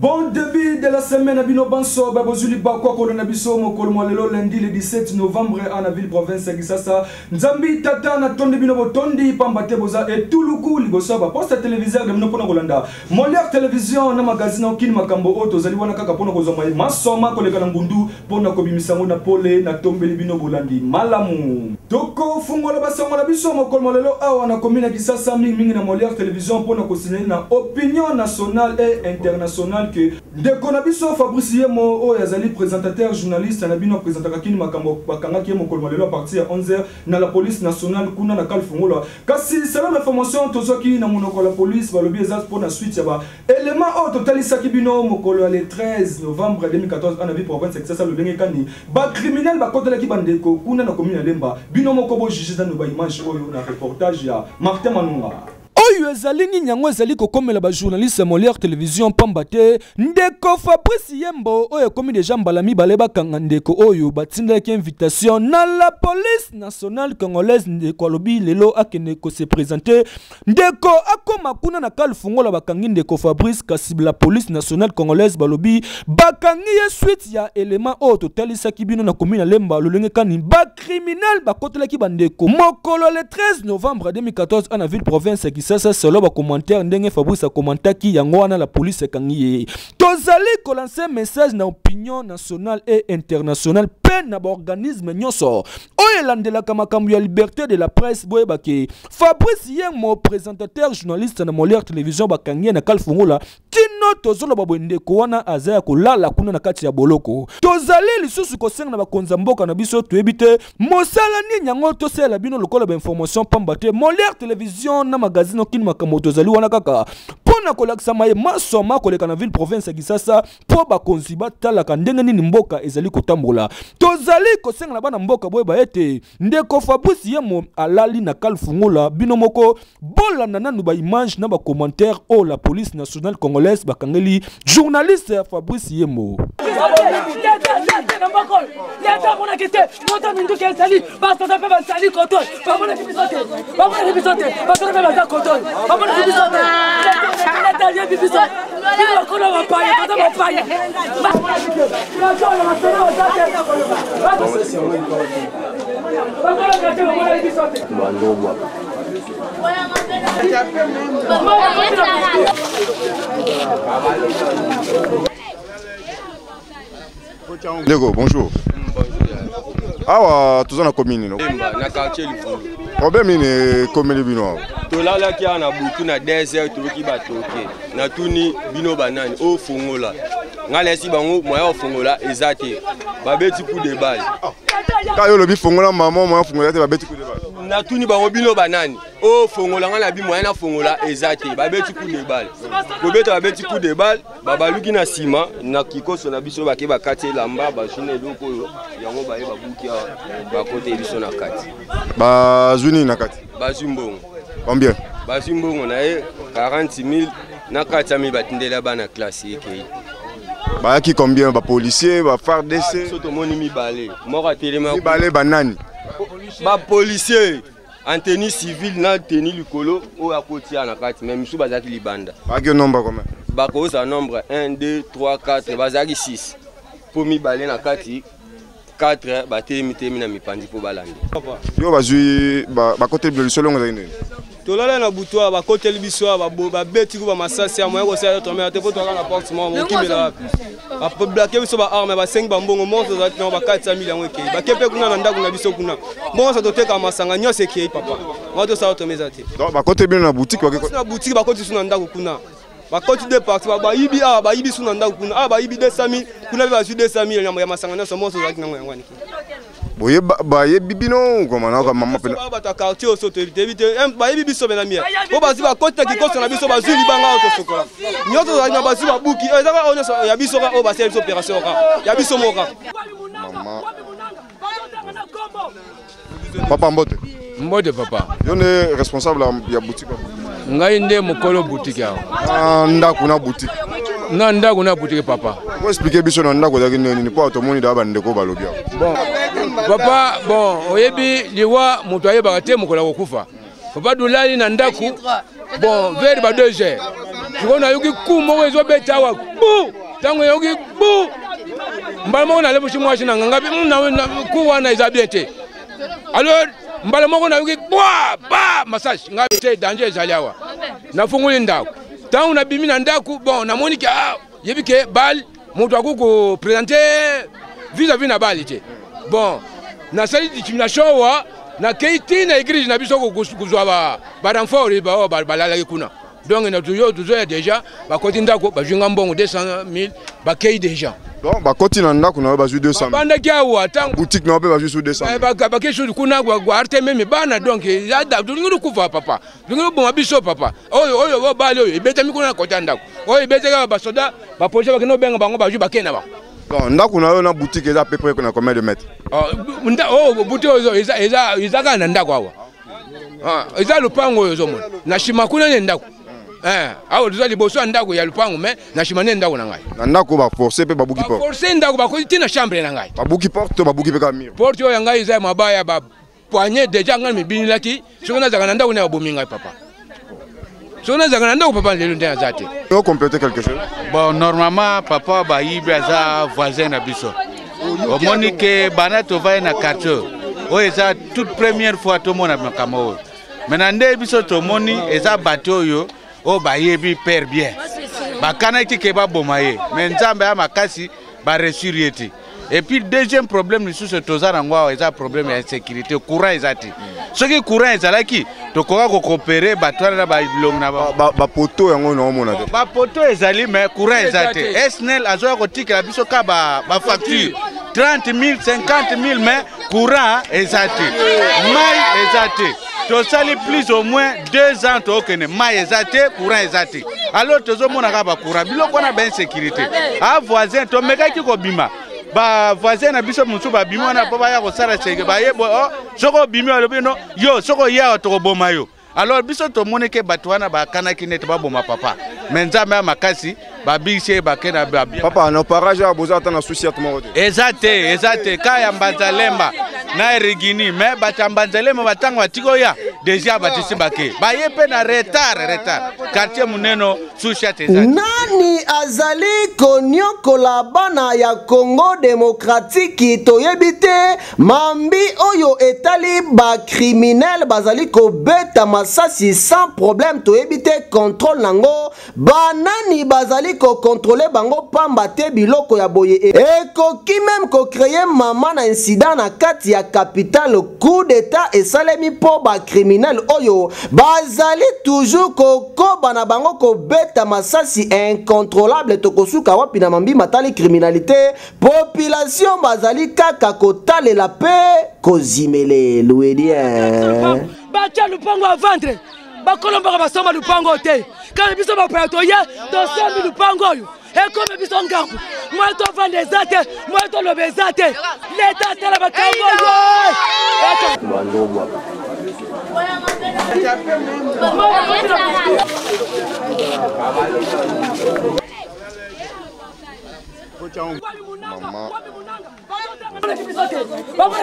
Bon début de la semaine, Abino Banso, Babozuli Bakwa, Kolonabiso, Mokolmolelo, lundi le 17 novembre, à la ville province Gisasa, Nzambi, Tata, Natondi, Binobo, Tondi, Pambate Boza, et Touloukou, Libosoba, poste téléviseur de Mnopona Rolanda, Molière Télévision, na magazine, Kin Makambo, Oto, Zaliwana Kakapona Kozoma, Masoma, Kolekalangundu, Pona Kobimisango, Napole, Natombe, Libino Bolandi, Malamu. Toko, Fungola Basama, Labiso, Mokolmolelo, Awana, Komina Gisasa, Ming, na Molière Télévision, Pona Kosine, na opinion nationale et internationale. Que de Konabiso Fabrice Yemo Yazali présentateur journaliste Nabino présentateur Kini Makambo Bakanga qui est mon colonel à partir à 11h dans la police nationale Kuna na Kalfungola. Kasi selon l'information Tozoki na monoko la police va le biaisage pour la suite yaba élément au total Isaki Bino mokolo le 13 novembre 2014 en avis province c'est ça le lenge kani ba criminel ba côté la ki bandeko Kuna na commune Lemba Bino mokobo jugé dans nos images oyo na reportage ya Martin Manunga. Oyo ezali ni nyango ezali kokomela ba journaliste Molière Télévision pambate ndeko Fabrice Yembo oyo komi déjà mbalami baleba kanga ndeko oyo batinda ki invitation na la police nationale congolaise ndeko lobi lelo akene ko se présenter ndeko akoma kuna na Kalfungola bakangi ndeko Fabrice kasi la police nationale congolaise balobi bakangi ye suite ya élément o totalisa ki bino na commune Lemba lolenge kani ba criminel ba kotela ki bandeko mokolo le 13 novembre 2014 en ville province ça solo ba commentaire ndenge Fabrice a commenté ki yango wana la police kangi tozali ko lancer message na opinion nationale et internationale pe na ba organisme nyonso oyelandela kamakambu ya liberté de la presse boyeba ke Fabrice Yemo présentateur journaliste na Molière Télévision bakangi na Kalfungola tino tozolo babwende ko wana azaya ko lala kuna na kati ya boloko tozali lisusu ko senga na bakonza mboka na biso toyebite mosala ni nyango to sela bino lokola ba information pambate Molière Télévision na magazine Kin Makambo tozali wana kaka pona kolakisa maye masoma koleka na ville province ya Gisasa po bakonzi batalaka ndenge nini mboka ezali kotambola tozali kosenga na bana mboka boyeba ete ndeko Fabrice Yemo alali na Kalfungola bino moko bolanda nanu ba image na ba commentaire o la police nationale congolaise bakangeli journaliste Fabrice Yemo Lego, bonjour. Ah, tu es dans la commune, non? Dans le quartier du Fou. Problème est commune bino. To la la qui a na butu na désert to ki ba toke. Na tuni bino banane au Fungola. Ngale si bango moya au Fungola ezate. Ba beti coup de balle. Ka yo lobi Fungola maman moya Fungola te ba beti coup de balle. Na tuni bango bino banane au Fungola ngala bi moya na Fungola ezate. Ba beti coup de balle. Ko beta ba beti coup de balle. Baba luki na sima na kikoso na biso ba ke ba kati lamba ba jine loko yango ba ye ba buki ba kote biso na kati. Ba zuni na kati. Ba zumbongo. Combien? Ba zumbongo na 40 000 na kati mi batindela bana classe yeke. Ba ki combien ba policier ba FARDC? Soto moni mi balé. Mora telema. Mi balé banani. Ba policier en tenue civile na tenue likolo o akotia na kati même sou bazaki libanda. Ba ki nombre combien? Ba ko sa nombre 1 2 3 4 bazaki 6. Pour mi balé na kati 4 ba temi na mipandi po balandi. Yo bazui ba côté de solo ngazine. Tolala na butoa ba côté libiso ba beti ko ba masasi ya moyo ko sa to me te poto na porte mo kimela wapi. Ba bloquer biso ba arme ba 5 bambongo monzo za ba 400 yango ke. Ba kepe kuna na ndaku na biso kuna. Bonso to teka masanga nyose ke papa. Moto sa to mezate. Donc ba côté bien na boutique ba na boutique ba côté suna ndaku kuna. Ba côté de parti ba yibi ba yibi suna ndaku kuna. Ba yibi 200 000 kuna ba su 200 000 ya masanga nyose monzo za kinango yango aniki. Boye ba ye bibino comme na ka maman pena ba ta quartier au soto éviter ba ye biso bena mia o ba ziba côté ki koso na biso ba zuli banga auto sokola nyoto za na ba ziba buki ezaka onyo ya biso ka o ba sel opération ka ya biso moka maman papa mbote mbote papa yo ne responsable ya boutique ngai nde mokolo boutique ya ndako na boutique na ndako na boutique papa ko expliquer biso na ndako za kineni po automoni da ba ndeko balobia bon papa bon oyebi liwa mutu ayebaka te mokola kokufa papa dolali na ndako bon vers ba 2 heures sikona yoki kumo ezo betawa bu tango yoki bu mbala moko na lebo chimwa china ngabi na kuwa na izabiete alors mbala moko na yoki ba massage ngabi te danger ezaliawa na funguli ndako tango na bimi na ndako bon na moni ka yebike bal moto akuko présenter vis-à-vis na balite bon na sali discrimination wa na keiti na église na biso ko kuzwa ba renfort ba balala kuna donc na toujours déjà ba koti ndako ba junga mbongo 200 000 ba kei déjà donc ba koti na ndako na ba ju 200 000 banda kiawa tang boutique na ba ju 200 000 ba kesho kuna kwa arte meme bana donc ya da nguru kuva papa nguru bon biso papa oyo ba oyo ibeta mikuna na kota ndako oyo ibeta ba soda ba projet ba kino benga bango ba ju ba kena ba bon ndako na yo na boutique eza à peu près na combien de mètres boutique eza kana ndako awa eza lupango yo zomo na shima kuna ne ndako awo eza liboso ndako ya lupango mais na shima ne ndako na ngai na ndako ba forcer pe ba buki porte forcer ndako ba ko tina chambre na ngai ba buki porte ba buki pe ka mur porte yo ngai eza mabaya ba poignet déjà ngai mibini laki sokona zaka na ndako na bominga papa sokona zaka na ndako papa lelo ndena zate on compléter quelque chose bon normalement papa ba yibaza voisin na biso au monique banato va na quartier o eza toute première fois to mona makamo maintenant nde biso to moni eza bateau yo o ba yebi père bien ba kanaki ke ba bomaye mais nzambe ya makasi ba resurieti et puis deuxième problème sous ce tozana ngwa eza problème ya sécurité courant ezati ce qui courant ezalaki to koka ko coopérer batwana na ba bilong na ba poto yango na mona te ba poto ezali mais courant ezati SNEL azoya ko tikela biso ka ba facture 30 000 50 000 mais courant ezati mai ezati to sali plus au moins 2 ans to okene mai ezati courant ezati alors tozo mona ka ba courant biloko na ba insécurité a voisin to mekaki ko bima ba voisin na biso musu ba bima na po ba ya ko sala cheke ba yebo soko bima lo bino yo soko ya to ko boma yo alors biso to moni ke batwana ba kanaki net ba boma papa menza makasi ba bise ba kena ba papa na parage a boza ta na souci atmo ezate kaya mbanzalemba na rigini mais batambanzalemba batango atiko ya déjà batisi bake ba yepe na retard quartier muneno souci ezate nani azali konyokola bana ya Congo démocratique toyebite mambi oyo etali ba criminel bazali ko beta masasi sans problème toyebite contrôle nango banani bazali ko contrôler bango pamba te biloko ya boye ekoki même ko créer mama na incident na kati ya capitale coup d'état et salemi po ba criminel oyo bazali toujours kokoba na bango ko beta masasi incontrôlable tokosuka wapi na mambi matali criminalité population bazali kaka kotalela pe kozimele louedien bacha lupango à vendre bakolomba basoma lupango te quand biso ba prato ye to sembi lupango yo e comme biso ngambu moi to vendre ezate moi to lobezate l'état tela bakango maman Vamos